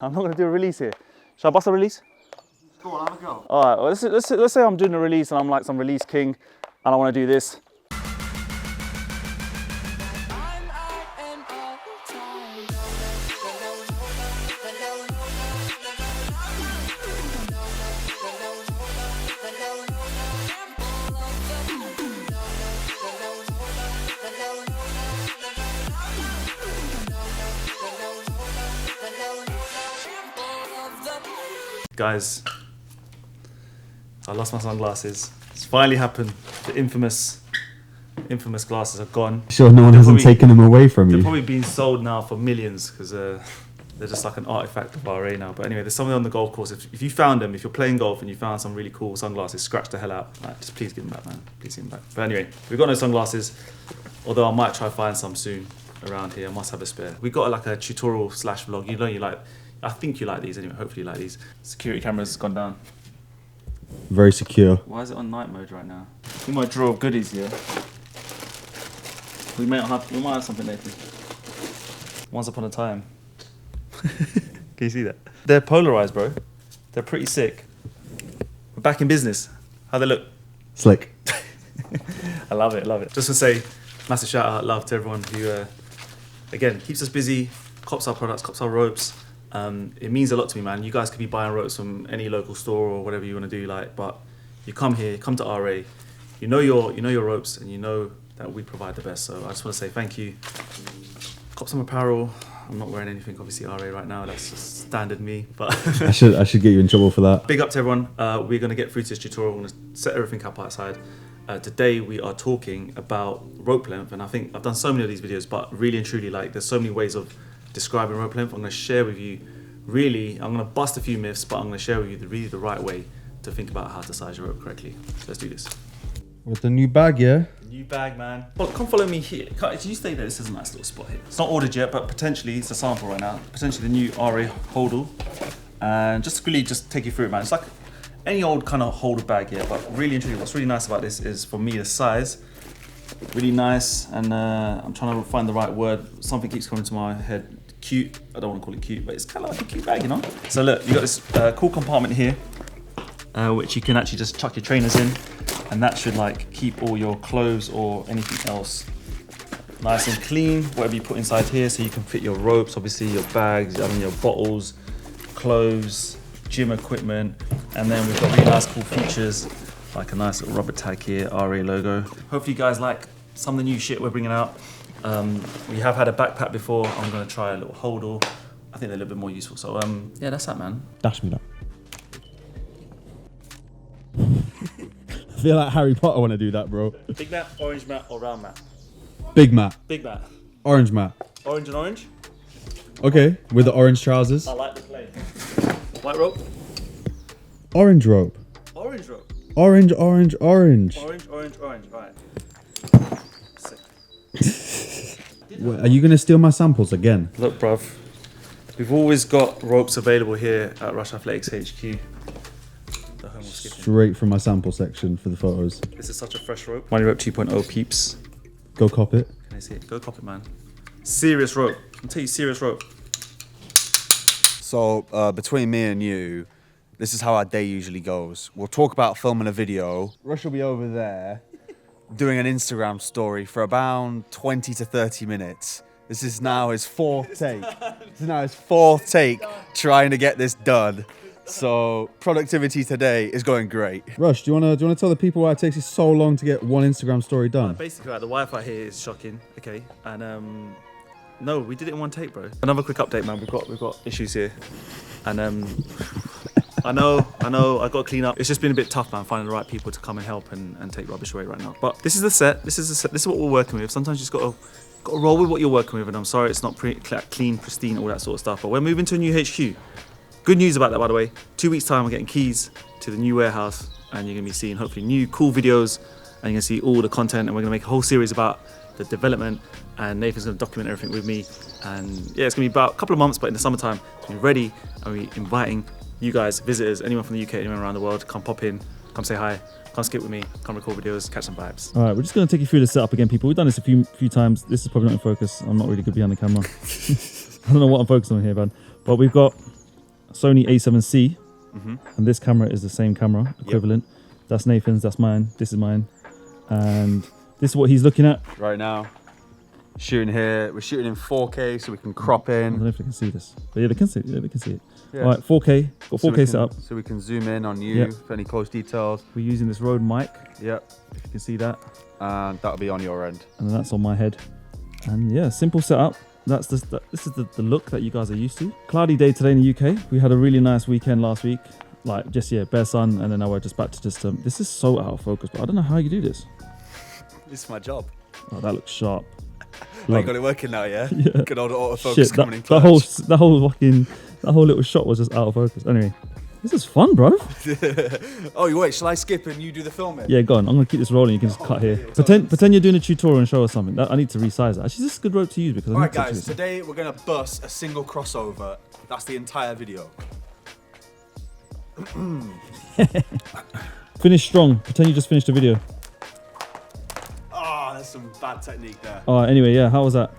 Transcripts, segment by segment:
I'm not going to do a release here. Shall I bust a release? Go on, have a go. All right, well, let's say I'm doing a release and I'm like some release king and I want to do this. Guys, I lost my sunglasses. It's finally happened. The infamous glasses are gone. Sure, no one hasn't taken them away from you. They're probably being sold now for millions because they're just like an artifact of RA now. But anyway, there's something on the golf course. If you found them, if you're playing golf and you found some really cool sunglasses, scratch the hell out. Like, just please give them back, man. Please give them back. But anyway, we've got no sunglasses. Although I might try to find some soon around here. I must have a spare. We got like a tutorial / vlog. You know you like. I think you like these anyway. Hopefully you like these. Security camera's gone down. Very secure. Why is it on night mode right now? We might draw goodies here. We might have something later. Once upon a time. Can you see that? They're polarized, bro. They're pretty sick. We're back in business. How they look? Slick. I love it, love it. Just to say, massive shout out, love to everyone who, again, keeps us busy, cops our products, cops our ropes. It means a lot to me, man. You guys could be buying ropes from any local store or whatever you want to do, like, but you come here, come to RA, you know your ropes, and you know that we provide the best. So I just want to say thank you. Cop some apparel. I'm not wearing anything, obviously, RA right now. That's just standard me, but I should get you in trouble for that. Big up to everyone. We're gonna get through to this tutorial. We're gonna set everything up outside. Today we are talking about rope length, and I think I've done so many of these videos, but really and truly, like, there's so many ways of describing rope length. I'm going to share with you, really, I'm going to bust a few myths, but I'm going to share with you the right way to think about how to size your rope correctly. So let's do this. With the new bag, yeah? New bag, man. Well, come follow me here. Can you stay there? This is a nice little spot here. It's not ordered yet, but potentially it's a sample right now. Potentially the new RA Holdall. And just really just take you through it, man. It's like any old kind of holder bag here, but really and truly, what's really nice about this is, for me, the size. Really nice, and I'm trying to find the right word. Something keeps coming to my head. Cute. I don't want to call it cute, but it's kind of like a cute bag, you know? So look, you got this cool compartment here, which you can actually just chuck your trainers in, and that should like keep all your clothes or anything else nice and clean, whatever you put inside here, so you can fit your ropes, obviously your bags, your bottles, clothes, gym equipment, and then we've got really nice cool features, like a nice little rubber tag here, RA logo. Hopefully you guys like some of the new shit we're bringing out. We have had a backpack before. I'm going to try a little Holdall. I think they're a little bit more useful. So yeah, that's that, man. Dash me that. I feel like Harry Potter when I do that, bro. Big mat, orange mat, or round mat? Big mat. Big mat. Orange mat. Orange and orange? Okay, with the orange trousers. I like the play. White rope? Orange rope. Orange rope. Orange, orange, orange. Orange, orange, orange. Right. Wait, are you going to steal my samples again? Look, bruv. We've always got ropes available here at Rush Athletics HQ. The home of skipping. Straight from my sample section for the photos. This is such a fresh rope. Money Rope 2.0 peeps. Go cop it. Can I see it? Go cop it, man. Serious rope. I'll tell you, serious rope. So between me and you, this is how our day usually goes. We'll talk about filming a video. Rush will be over there doing an Instagram story for about 20 to 30 minutes. This is now his fourth take. This is now his fourth take trying to get this done. So productivity today is going great. Rush, do you want to tell the people why it takes you so long to get one Instagram story done? Basically, the Wi-Fi here is shocking. Okay, and no, we did it in one take, bro. Another quick update, man. We've got issues here, and I know, I got to clean up. It's just been a bit tough, man, finding the right people to come and help and take rubbish away right now. But this is the set. This is what we're working with. Sometimes you just got to roll with what you're working with. And I'm sorry, it's not clean, pristine, all that sort of stuff. But we're moving to a new HQ. Good news about that, by the way. 2 weeks time, we're getting keys to the new warehouse, and you're gonna be seeing hopefully new cool videos, and you're gonna see all the content. And we're gonna make a whole series about the development. And Nathan's gonna document everything with me. And yeah, it's gonna be about a couple of months, but in the summertime, we're ready, and we're inviting you guys, visitors, anyone from the UK, anyone around the world, come pop in, come say hi, come skip with me, come record videos, catch some vibes. All right, we're just going to take you through the setup again, people. We've done this a few times. This is probably not in focus. I'm not really good behind the camera. I don't know what I'm focusing on here, man. But we've got Sony A7C, and this camera is the same camera equivalent. That's Nathan's, that's mine, this is mine, and this is what he's looking at right now. Shooting here, we're shooting in 4K so we can crop in. I don't know if they can see this, but yeah, they can see it. Yeah, they can see it. Yeah. All right, 4K, got 4K set up. So we can zoom in on you for any close details. We're using this Rode mic. Yep. If you can see that. And that'll be on your end. And that's on my head. And yeah, simple setup. This is the look that you guys are used to. Cloudy day today in the UK. We had a really nice weekend last week. Like just, bare sun. And then now we're just back to just, this is so out of focus, but I don't know how you do this. This is my job. Oh, that looks sharp. You got it working now, yeah? Yeah. Good old autofocus Shit, coming in that clutch. whole little shot was just out of focus. Anyway, this is fun, bro. Oh, wait, shall I skip and you do the filming? Yeah, go on. I'm gonna keep this rolling. You can just cut here. Pretend you're doing a tutorial and show us something. I need to resize it. Actually, this is a good rope to use because. Alright, guys. Today we're gonna bust a single crossover. That's the entire video. Finish strong. Pretend you just finished the video. Ah, there's some bad technique there. Anyway, yeah. How was that?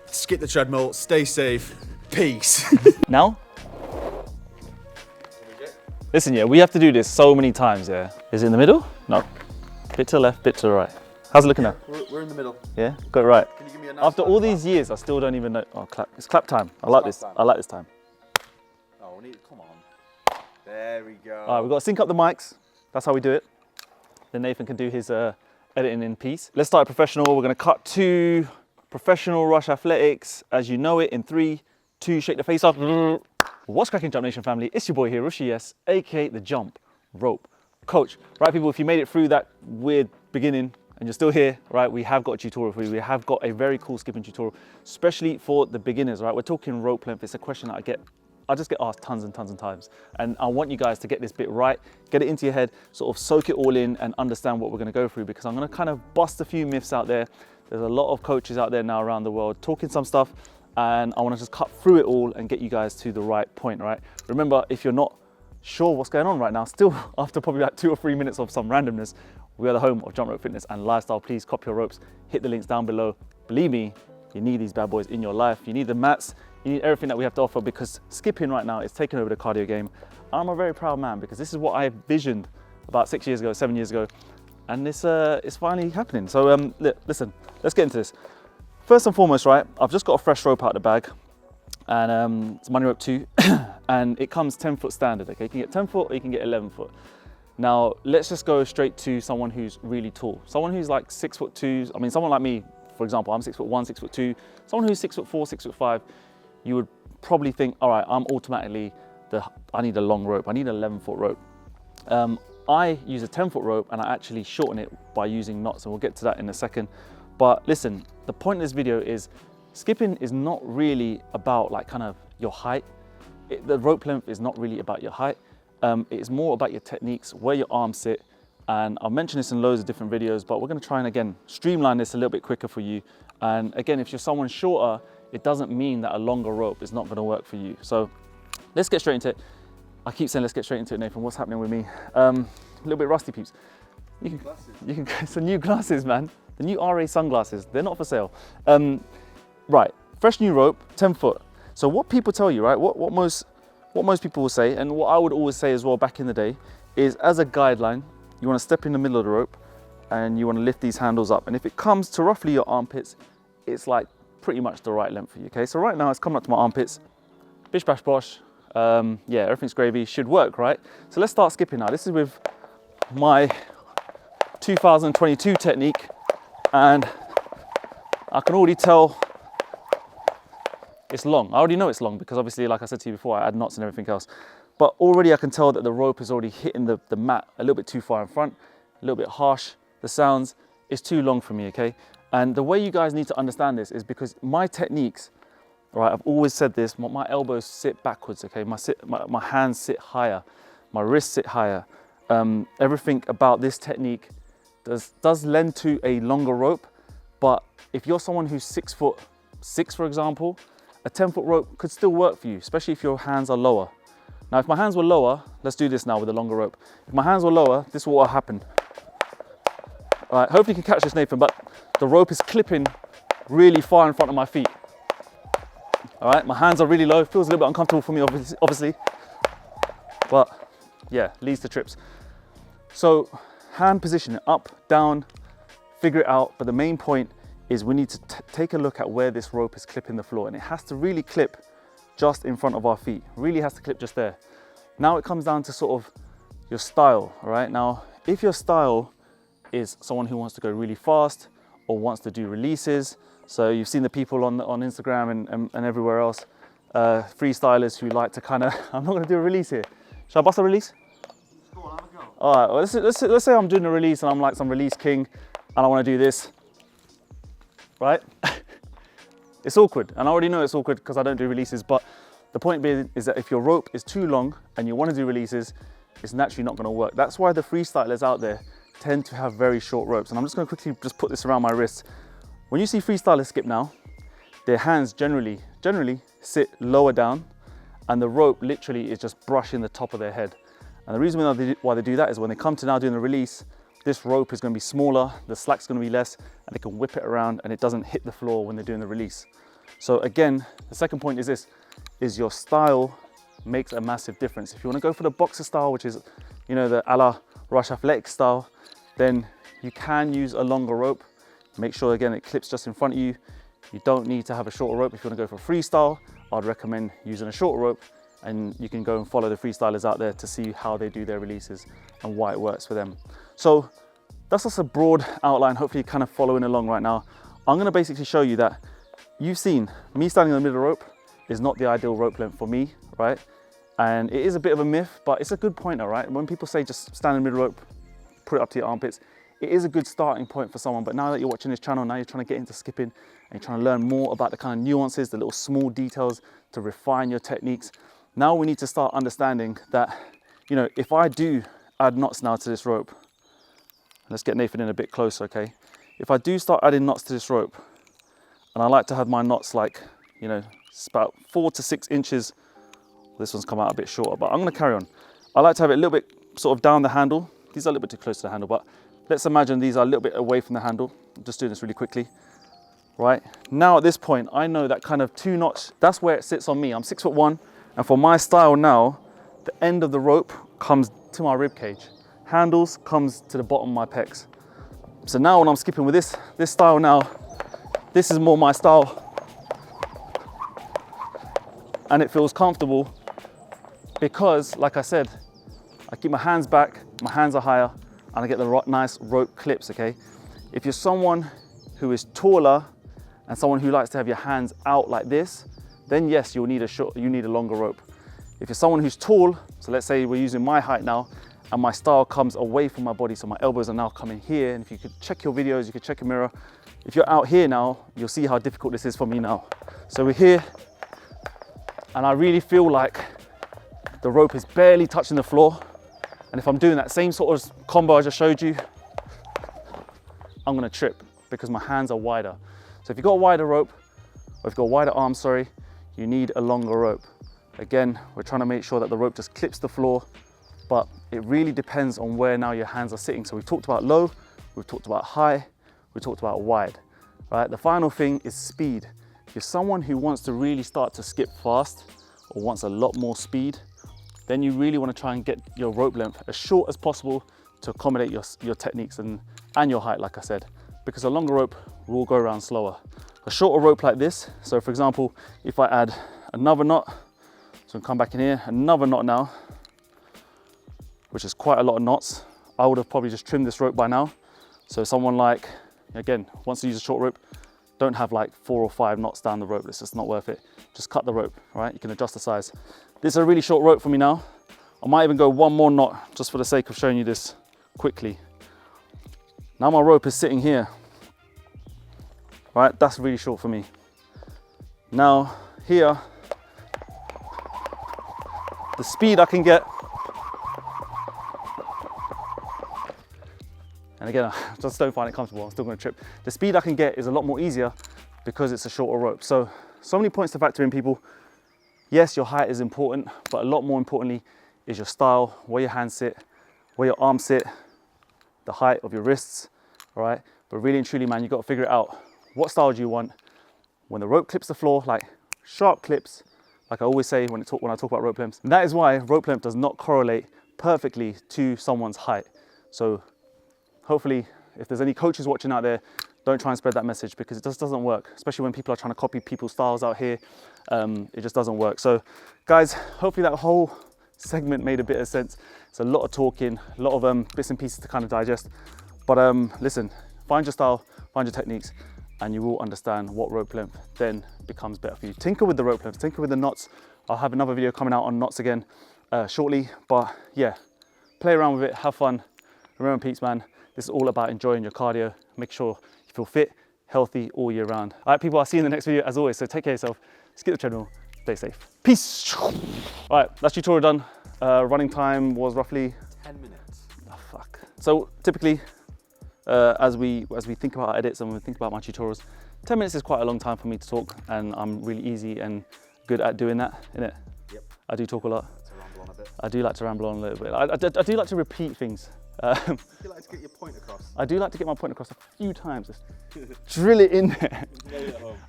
Skip the treadmill. Stay safe. Peace. Now? Listen, we have to do this so many times, Is it in the middle? No. Bit to the left, bit to the right. How's it looking now? We're in the middle. Yeah, got it right. Can you give me a nice After all these years, I still don't even know. Oh, clap. It's clap time. I like this. I like this time. Oh, come on. There we go. All right, we've got to sync up the mics. That's how we do it. Then Nathan can do his editing in peace. Let's start professional. We're going to cut to professional rush athletics as you know it in 3, 2, shake the face off. What's cracking, Jump Nation family? It's your boy here, Rushy S, aka the Jump Rope Coach. Right, people, if you made it through that weird beginning and you're still here, right, we have got a tutorial for you. We have got a very cool skipping tutorial, especially for the beginners, right? We're talking rope length. It's a question that I just get asked tons and tons of times. And I want you guys to get this bit right, get it into your head, sort of soak it all in and understand what we're gonna go through, because I'm gonna kind of bust a few myths out there. There's a lot of coaches out there now around the world talking some stuff, and I wanna just cut through it all and get you guys to the right point, right? Remember, if you're not sure what's going on right now, still after probably like 2 or 3 minutes of some randomness, we are the home of Jump Rope Fitness and Lifestyle. Please cop your ropes, hit the links down below. Believe me, you need these bad boys in your life. You need the mats, you need everything that we have to offer, because skipping right now is taking over the cardio game. I'm a very proud man because this is what I visioned about 6 years ago, 7 years ago, and it's finally happening. So listen, let's get into this. First and foremost, right, I've just got a fresh rope out of the bag, and it's Money Rope 2, and it comes 10-foot standard, okay? You can get 10 foot or you can get 11 foot. Now, let's just go straight to someone who's really tall. Someone who's like 6'2", I mean, someone like me, for example, I'm 6'1", 6'2", someone who's 6'4", 6'5", you would probably think, all right, I'm automatically, I need a long rope, I need an 11-foot rope. I use a 10-foot rope and I actually shorten it by using knots, and we'll get to that in a second. But listen, the point of this video is skipping is not really about like kind of your height. The rope length is not really about your height. It's more about your techniques, where your arms sit. And I've mentioned this in loads of different videos, but we're gonna try and again, streamline this a little bit quicker for you. And again, if you're someone shorter, it doesn't mean that a longer rope is not gonna work for you. So let's get straight into it. I keep saying let's get straight into it, Nathan. What's happening with me? A little bit rusty, peeps. You can get some new glasses, man. The new RA sunglasses, they're not for sale. Right, fresh new rope, 10 foot. So what people tell you, right, what most people will say, and what I would always say as well back in the day, is as a guideline, you wanna step in the middle of the rope and you wanna lift these handles up. And if it comes to roughly your armpits, it's like pretty much the right length for you, okay? So right now it's coming up to my armpits, bish bash bosh, yeah, everything's gravy, should work, right? So let's start skipping now. This is with my 2022 technique, and I can already tell it's long. I already know it's long because obviously, like I said to you before, I add knots and everything else. But already I can tell that the rope is already hitting the mat a little bit too far in front, a little bit harsh. The sounds is too long for me, okay? And the way you guys need to understand this is because my techniques, right, I've always said this, my elbows sit backwards, okay? My hands sit higher, my wrists sit higher. Everything about this technique does lend to a longer rope, but if you're someone who's 6'6", for example, a 10-foot rope could still work for you, especially if your hands are lower. Now, if my hands were lower, let's do this now with a longer rope. If my hands were lower, this is what will happen. All right, hopefully you can catch this, Nathan, but the rope is clipping really far in front of my feet. All right, my hands are really low. Feels a little bit uncomfortable for me, obviously. But yeah, leads to trips. So hand position, up, down, figure it out. But the main point is we need to take a look at where this rope is clipping the floor, and it has to really clip just in front of our feet. Really has to clip just there. Now it comes down to sort of your style, all right? Now, if your style is someone who wants to go really fast or wants to do releases, so you've seen the people on Instagram and everywhere else, freestylers who like to kind of, I'm not gonna do a release here. Should I bust a release? Go on, have a go. All right, well, let's say I'm doing a release and I'm like some release king and I wanna do this, right? It's awkward, and I already know it's awkward because I don't do releases, but the point being is that if your rope is too long and you want to do releases, it's naturally not going to work. That's why the freestylers out there tend to have very short ropes. And I'm just going to quickly just put this around my wrists. When you see freestylers skip now, their hands generally sit lower down, and the rope literally is just brushing the top of their head. And the reason why they do that is when they come to now doing the release, this rope is going to be smaller, the slack's going to be less, and they can whip it around and it doesn't hit the floor when they're doing the release. So again, the second point is this, is your style makes a massive difference. If you want to go for the boxer style, which is, you know, the a la Rush Athletic style, then you can use a longer rope. Make sure, again, it clips just in front of you. You don't need to have a shorter rope. If you want to go for freestyle, I'd recommend using a shorter rope, and you can go and follow the freestylers out there to see how they do their releases and why it works for them. So that's just a broad outline, hopefully you're kind of following along right now. I'm gonna basically show you that you've seen me standing in the middle of the rope is not the ideal rope length for me, right? And it is a bit of a myth, but it's a good pointer, right? When people say just stand in the middle of the rope, put it up to your armpits, it is a good starting point for someone. But now that you're watching this channel, now you're trying to get into skipping and you're trying to learn more about the kind of nuances, the little small details to refine your techniques. Now we need to start understanding that, you know, if I do add knots now to this rope, let's get Nathan in a bit closer, okay? If I do start adding knots to this rope, and I like to have my knots like, you know, it's about 4 to 6 inches. This one's come out a bit shorter, but I'm gonna carry on. I like to have it a little bit sort of down the handle. These are a little bit too close to the handle, but let's imagine these are a little bit away from the handle. I'm just doing this really quickly, right? Now at this point, I know that kind of 2 knots, that's where it sits on me. I'm 6'1", and for my style now, the end of the rope comes to my rib cage. Handles comes to the bottom of my pecs. So now when I'm skipping with this style now, this is more my style. And it feels comfortable because, like I said, I keep my hands back, my hands are higher, and I get the nice rope clips, okay? If you're someone who is taller and someone who likes to have your hands out like this, then yes, you need a longer rope. If you're someone who's tall, so let's say we're using my height now, and my style comes away from my body, so my elbows are now coming here, and if you could check your videos, you could check a mirror. If you're out here now, you'll see how difficult this is for me now. So we're here, and I really feel like the rope is barely touching the floor. And if I'm doing that same sort of combo I just showed you, I'm gonna trip because my hands are wider. So if you've got a wider rope, or if you've got a wider arm, sorry, you need a longer rope. Again, we're trying to make sure that the rope just clips the floor, but it really depends on where now your hands are sitting. So we've talked about low, we've talked about high, we talked about wide, right? The final thing is speed. If you're someone who wants to really start to skip fast or wants a lot more speed, then you really want to try and get your rope length as short as possible to accommodate your techniques and your height, like I said, because a longer rope will go around slower. A shorter rope like this, so for example, if I add another knot, so come back in here, another knot now, which is quite a lot of knots, I would have probably just trimmed this rope by now. So someone like, again, wants to use a short rope, don't have like 4 or 5 knots down the rope. It's just not worth it. Just cut the rope, right? You can adjust the size. This is a really short rope for me now. I might even go 1 more knot just for the sake of showing you this quickly. Now my rope is sitting here, right? That's really short for me. Now here, the speed I can get, and again, I just don't find it comfortable, I'm still gonna trip. The speed I can get is a lot more easier because it's a shorter rope. So many points to factor in, people. Yes, your height is important, but a lot more importantly is your style, where your hands sit, where your arms sit, the height of your wrists, all right? But really and truly, man, you gotta figure it out. What style do you want? When the rope clips the floor, like sharp clips, like I always say when I talk about rope lengths. And that is why rope length does not correlate perfectly to someone's height. So hopefully, if there's any coaches watching out there, don't try and spread that message, because it just doesn't work, especially when people are trying to copy people's styles out here. It just doesn't work. So guys, hopefully that whole segment made a bit of sense. It's a lot of talking, a lot of bits and pieces to kind of digest. But listen, find your style, find your techniques, and you will understand what rope length then becomes better for you. Tinker with the rope length, tinker with the knots. I'll have another video coming out on knots again shortly. But yeah, play around with it, have fun. Remember, peeps, man, this is all about enjoying your cardio. Make sure you feel fit, healthy all year round. All right, people, I'll see you in the next video as always. So take care of yourself, skip the treadmill, stay safe. Peace. All right, that's tutorial done. Running time was roughly 10 minutes. Oh, fuck. So typically, as we think about our edits and we think about my tutorials, 10 minutes is quite a long time for me to talk, and I'm really easy and good at doing that, innit? Yep. I do talk a lot. To ramble on a bit. I do like to ramble on a little bit. I do like to repeat things. You like to get your point across. I do like to get my point across a few times. Just drill it in there.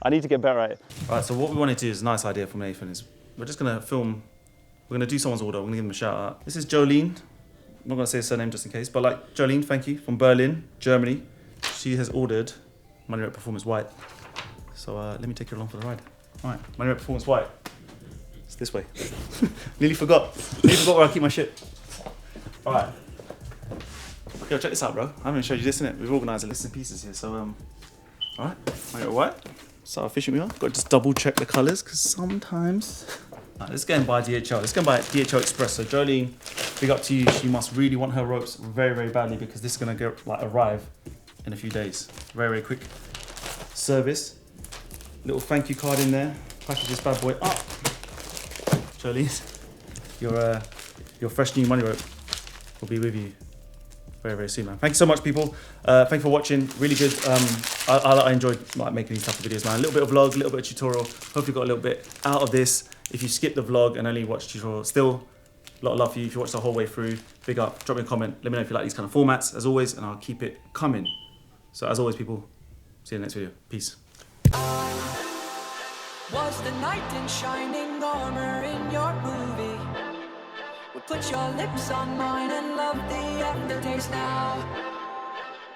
I need to get better at it. All right, so what we want to do is a nice idea from Nathan is we're just going to film, we're going to do someone's order. We're going to give them a shout out. This is Jolene. I'm not going to say her surname just in case, but like Jolene, thank you, from Berlin, Germany. She has ordered Money Rep Performance White. So let me take you along for the ride. All right, Money Rep Performance White. It's this way. Nearly forgot where I keep my shit. All right. Yo, check this out, bro. I haven't showed you this, innit? We've organised a list of pieces here, so all right, Money Rep White. So efficient we are. Got to just double check the colours, because sometimes. Right, let's go and buy DHL. Let's go and buy DHL Express. So Jolene, big up to you. She must really want her ropes very, very badly, because this is gonna go arrive in a few days. Very, very quick service. Little thank you card in there. Package this bad boy up. Jolene, your fresh new money rope will be with you very, very soon, man. Thank you so much, people. Thank you for watching. Really good. I enjoyed making these type of videos, man. A little bit of vlog, a little bit of tutorial. Hope you got a little bit out of this. If you skip the vlog and only watch tutorial, still a lot of love for you. If you watch the whole way through, big up. Drop me a comment. Let me know if you like these kind of formats, as always, and I'll keep it coming. So as always, people, see you in the next video. Peace. Was the knight in shining armor in your movie? Would put your lips on mine and love the aftertaste now.